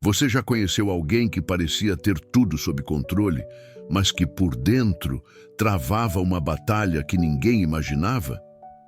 Você já conheceu alguém que parecia ter tudo sob controle, mas que por dentro travava uma batalha que ninguém imaginava?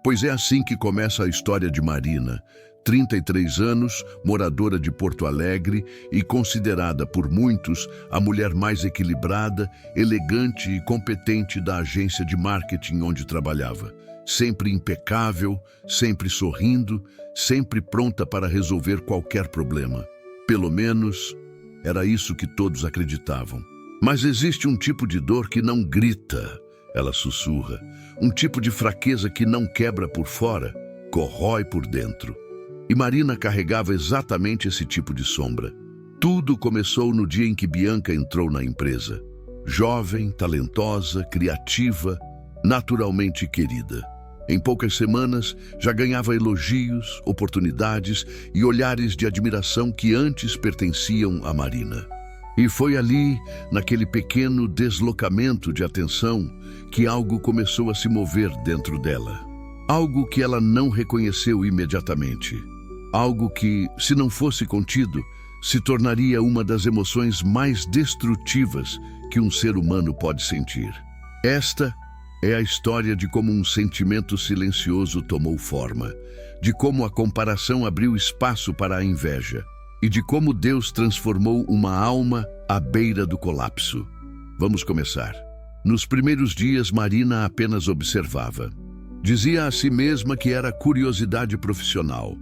Pois é assim que começa a história de Marina, 33 anos, moradora de Porto Alegre e considerada por muitos a mulher mais equilibrada, elegante e competente da agência de marketing onde trabalhava. Sempre impecável, sempre sorrindo, sempre pronta para resolver qualquer problema. Pelo menos, era isso que todos acreditavam. Mas existe um tipo de dor que não grita, ela sussurra. Um tipo de fraqueza que não quebra por fora, corrói por dentro. E Marina carregava exatamente esse tipo de sombra. Tudo começou no dia em que Bianca entrou na empresa. Jovem, talentosa, criativa, naturalmente querida. Em poucas semanas, já ganhava elogios, oportunidades e olhares de admiração que antes pertenciam a Marina. E foi ali, naquele pequeno deslocamento de atenção, que algo começou a se mover dentro dela. Algo que ela não reconheceu imediatamente. Algo que, se não fosse contido, se tornaria uma das emoções mais destrutivas que um ser humano pode sentir. Esta é a história de como um sentimento silencioso tomou forma, de como a comparação abriu espaço para a inveja e de como Deus transformou uma alma à beira do colapso. Vamos começar. Nos primeiros dias, Marina apenas observava. Dizia a si mesma que era curiosidade profissional,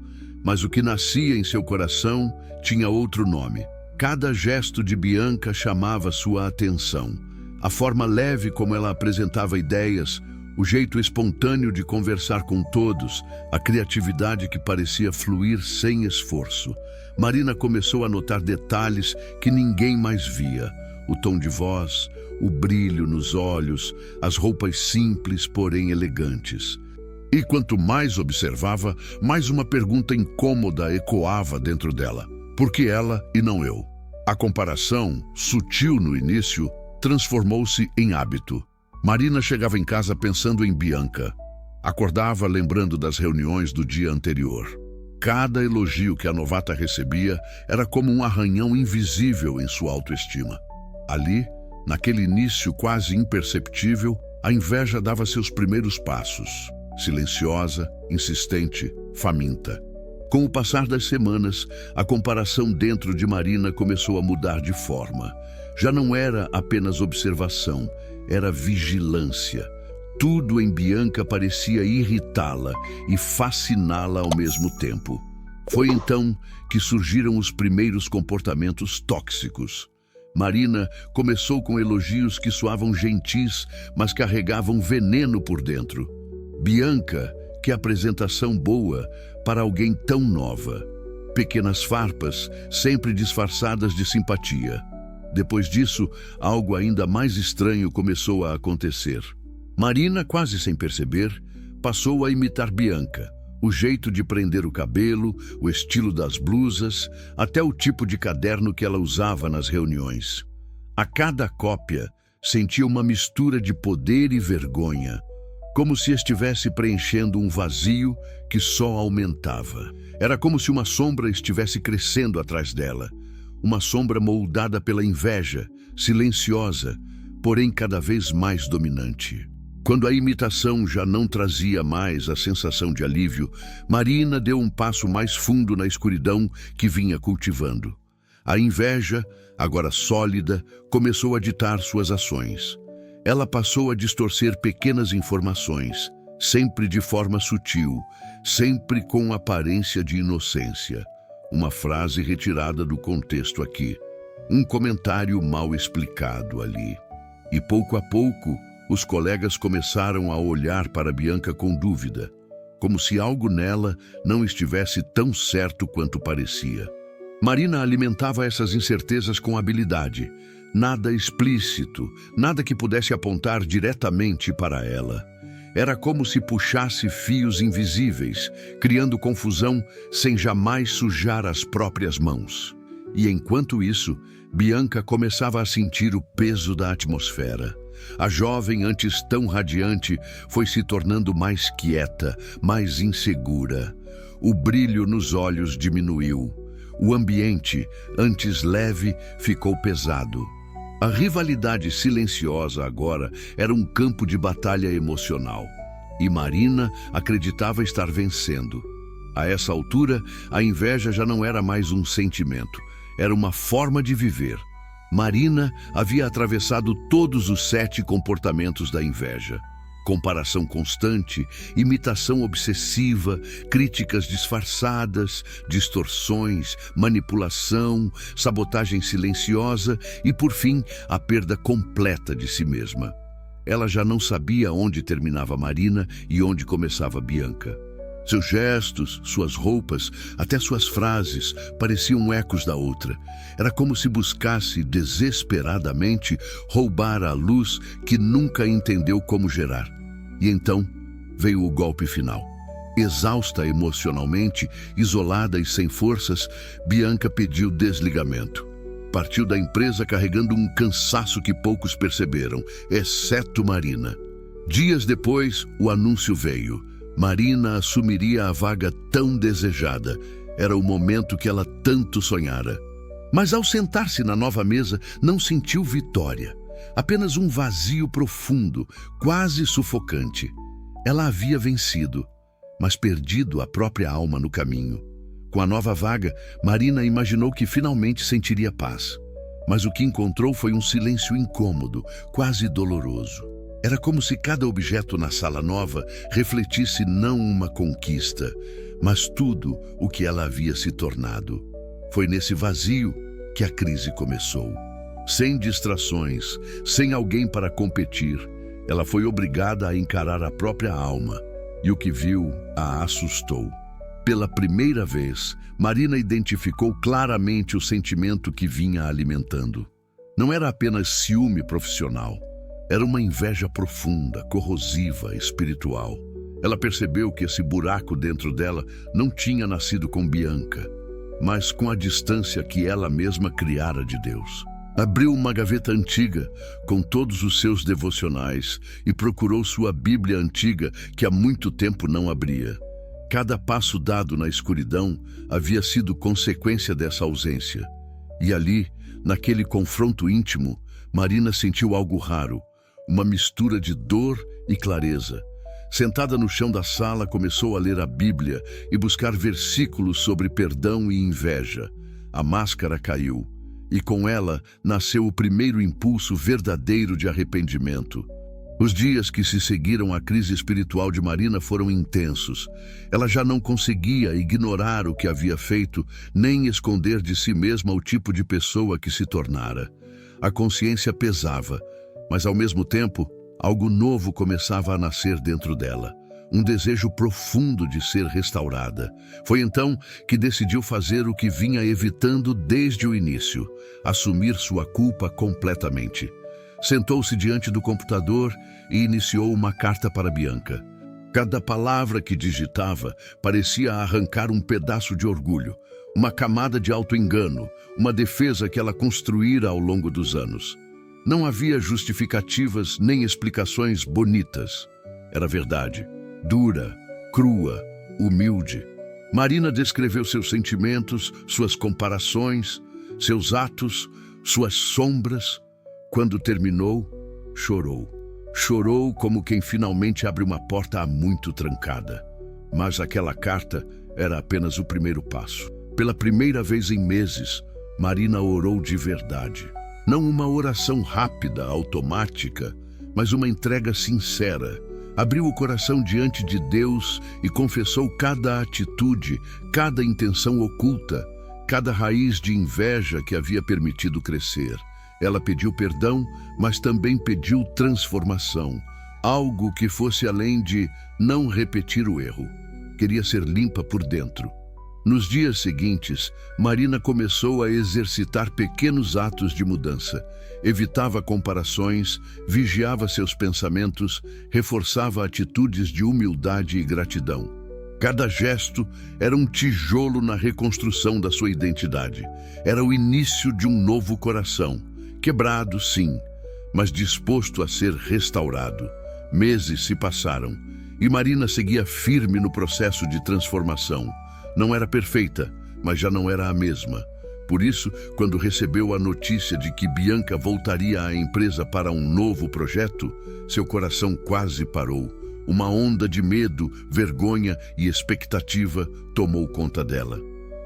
mas o que nascia em seu coração tinha outro nome. Cada gesto de Bianca chamava sua atenção. A forma leve como ela apresentava ideias, o jeito espontâneo de conversar com todos, a criatividade que parecia fluir sem esforço. Marina começou a notar detalhes que ninguém mais via. O tom de voz, o brilho nos olhos, as roupas simples, porém elegantes. E quanto mais observava, mais uma pergunta incômoda ecoava dentro dela. Por que ela e não eu? A comparação, sutil no início, transformou-se em hábito. Marina chegava em casa pensando em Bianca. Acordava lembrando das reuniões do dia anterior. Cada elogio que a novata recebia era como um arranhão invisível em sua autoestima. Ali, naquele início quase imperceptível, a inveja dava seus primeiros passos. Silenciosa, insistente, faminta. Com o passar das semanas, a comparação dentro de Marina começou a mudar de forma. Já não era apenas observação, era vigilância. Tudo em Bianca parecia irritá-la e fasciná-la ao mesmo tempo. Foi então que surgiram os primeiros comportamentos tóxicos. Marina começou com elogios que soavam gentis, mas carregavam veneno por dentro. Bianca, que apresentação boa para alguém tão nova. Pequenas farpas, sempre disfarçadas de simpatia. Depois disso, algo ainda mais estranho começou a acontecer. Marina, quase sem perceber, passou a imitar Bianca. O jeito de prender o cabelo, o estilo das blusas, até o tipo de caderno que ela usava nas reuniões. A cada cópia, sentia uma mistura de poder e vergonha, como se estivesse preenchendo um vazio que só aumentava. Era como se uma sombra estivesse crescendo atrás dela. Uma sombra moldada pela inveja, silenciosa, porém cada vez mais dominante. Quando a imitação já não trazia mais a sensação de alívio, Marina deu um passo mais fundo na escuridão que vinha cultivando. A inveja, agora sólida, começou a ditar suas ações. Ela passou a distorcer pequenas informações, sempre de forma sutil, sempre com aparência de inocência. Uma frase retirada do contexto aqui, um comentário mal explicado ali. E pouco a pouco, os colegas começaram a olhar para Bianca com dúvida, como se algo nela não estivesse tão certo quanto parecia. Marina alimentava essas incertezas com habilidade, nada explícito, nada que pudesse apontar diretamente para ela. Era como se puxasse fios invisíveis, criando confusão sem jamais sujar as próprias mãos. E enquanto isso, Bianca começava a sentir o peso da atmosfera. A jovem, antes tão radiante, foi se tornando mais quieta, mais insegura. O brilho nos olhos diminuiu. O ambiente, antes leve, ficou pesado. A rivalidade silenciosa agora era um campo de batalha emocional. E Marina acreditava estar vencendo. A essa altura, a inveja já não era mais um sentimento, era uma forma de viver. Marina havia atravessado todos os 7 comportamentos da inveja. Comparação constante, imitação obsessiva, críticas disfarçadas, distorções, manipulação, sabotagem silenciosa e, por fim, a perda completa de si mesma. Ela já não sabia onde terminava Marina e onde começava Bianca. Seus gestos, suas roupas, até suas frases pareciam ecos da outra. Era como se buscasse desesperadamente roubar a luz que nunca entendeu como gerar. E então veio o golpe final. Exausta emocionalmente, isolada e sem forças, Bianca pediu desligamento. Partiu da empresa carregando um cansaço que poucos perceberam, exceto Marina. Dias depois, o anúncio veio. Marina assumiria a vaga tão desejada. Era o momento que ela tanto sonhara. Mas ao sentar-se na nova mesa, não sentiu vitória. Apenas um vazio profundo, quase sufocante. Ela havia vencido, mas perdido a própria alma no caminho. Com a nova vaga, Marina imaginou que finalmente sentiria paz. Mas o que encontrou foi um silêncio incômodo, quase doloroso. Era como se cada objeto na sala nova refletisse não uma conquista, mas tudo o que ela havia se tornado. Foi nesse vazio que a crise começou. Sem distrações, sem alguém para competir, ela foi obrigada a encarar a própria alma, e o que viu a assustou. Pela primeira vez, Marina identificou claramente o sentimento que vinha alimentando. Não era apenas ciúme profissional. Era uma inveja profunda, corrosiva, espiritual. Ela percebeu que esse buraco dentro dela não tinha nascido com Bianca, mas com a distância que ela mesma criara de Deus. Abriu uma gaveta antiga, com todos os seus devocionais, e procurou sua Bíblia antiga, que há muito tempo não abria. Cada passo dado na escuridão havia sido consequência dessa ausência. E ali, naquele confronto íntimo, Marina sentiu algo raro, uma mistura de dor e clareza. Sentada no chão da sala, começou a ler a Bíblia e buscar versículos sobre perdão e inveja. A máscara caiu, e com ela nasceu o primeiro impulso verdadeiro de arrependimento. Os dias que se seguiram à crise espiritual de Marina foram intensos. Ela já não conseguia ignorar o que havia feito, nem esconder de si mesma o tipo de pessoa que se tornara. A consciência pesava, mas ao mesmo tempo, algo novo começava a nascer dentro dela. Um desejo profundo de ser restaurada. Foi então que decidiu fazer o que vinha evitando desde o início: assumir sua culpa completamente. Sentou-se diante do computador e iniciou uma carta para Bianca. Cada palavra que digitava parecia arrancar um pedaço de orgulho, uma camada de auto-engano, uma defesa que ela construíra ao longo dos anos. Não havia justificativas nem explicações bonitas. Era verdade, dura, crua, humilde. Marina descreveu seus sentimentos, suas comparações, seus atos, suas sombras. Quando terminou, chorou. Chorou como quem finalmente abre uma porta há muito trancada. Mas aquela carta era apenas o primeiro passo. Pela primeira vez em meses, Marina orou de verdade. Não uma oração rápida, automática, mas uma entrega sincera. Abriu o coração diante de Deus e confessou cada atitude, cada intenção oculta, cada raiz de inveja que havia permitido crescer. Ela pediu perdão, mas também pediu transformação, algo que fosse além de não repetir o erro. Queria ser limpa por dentro. Nos dias seguintes, Marina começou a exercitar pequenos atos de mudança. Evitava comparações, vigiava seus pensamentos, reforçava atitudes de humildade e gratidão. Cada gesto era um tijolo na reconstrução da sua identidade. Era o início de um novo coração. Quebrado, sim, mas disposto a ser restaurado. Meses se passaram e Marina seguia firme no processo de transformação. Não era perfeita, mas já não era a mesma. Por isso, quando recebeu a notícia de que Bianca voltaria à empresa para um novo projeto, seu coração quase parou. Uma onda de medo, vergonha e expectativa tomou conta dela.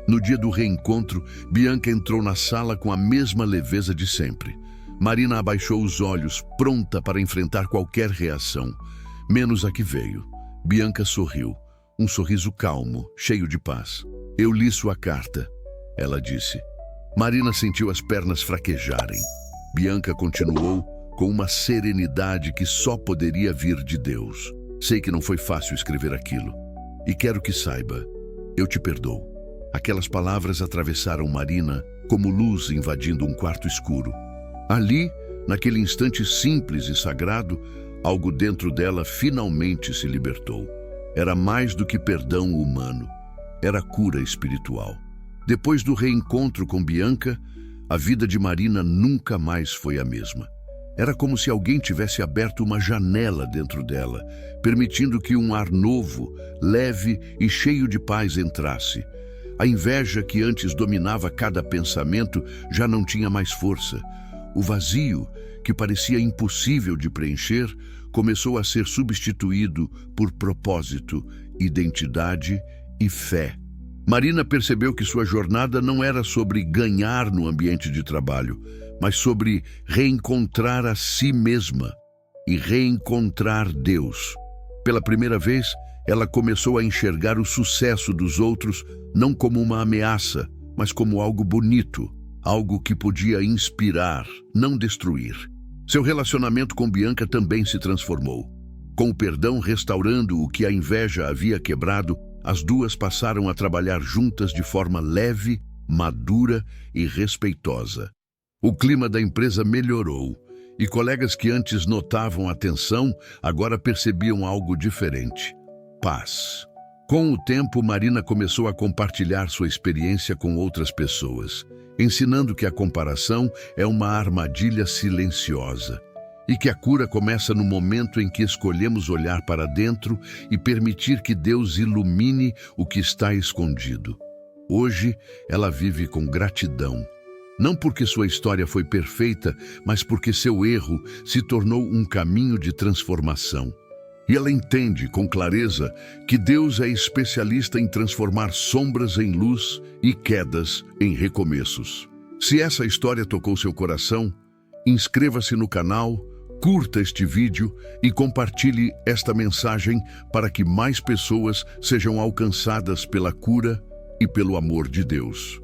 No dia do reencontro, Bianca entrou na sala com a mesma leveza de sempre. Marina abaixou os olhos, pronta para enfrentar qualquer reação, menos a que veio. Bianca sorriu, um sorriso calmo, cheio de paz. "Eu li sua carta", ela disse. Marina sentiu as pernas fraquejarem. Bianca continuou com uma serenidade que só poderia vir de Deus. "Sei que não foi fácil escrever aquilo. E quero que saiba, eu te perdoo." Aquelas palavras atravessaram Marina como luz invadindo um quarto escuro. Ali, naquele instante simples e sagrado, algo dentro dela finalmente se libertou. Era mais do que perdão humano, era cura espiritual. Depois do reencontro com Bianca, a vida de Marina nunca mais foi a mesma. Era como se alguém tivesse aberto uma janela dentro dela, permitindo que um ar novo, leve e cheio de paz entrasse. A inveja que antes dominava cada pensamento já não tinha mais força. O vazio, que parecia impossível de preencher, começou a ser substituído por propósito, identidade e fé. Marina percebeu que sua jornada não era sobre ganhar no ambiente de trabalho, mas sobre reencontrar a si mesma e reencontrar Deus. Pela primeira vez, ela começou a enxergar o sucesso dos outros não como uma ameaça, mas como algo bonito, algo que podia inspirar, não destruir. Seu relacionamento com Bianca também se transformou. Com o perdão restaurando o que a inveja havia quebrado, as duas passaram a trabalhar juntas de forma leve, madura e respeitosa. O clima da empresa melhorou e colegas que antes notavam a tensão agora percebiam algo diferente: paz. Com o tempo, Marina começou a compartilhar sua experiência com outras pessoas, ensinando que a comparação é uma armadilha silenciosa e que a cura começa no momento em que escolhemos olhar para dentro e permitir que Deus ilumine o que está escondido. Hoje, ela vive com gratidão, não porque sua história foi perfeita, mas porque seu erro se tornou um caminho de transformação. E ela entende com clareza que Deus é especialista em transformar sombras em luz e quedas em recomeços. Se essa história tocou seu coração, inscreva-se no canal, curta este vídeo e compartilhe esta mensagem para que mais pessoas sejam alcançadas pela cura e pelo amor de Deus.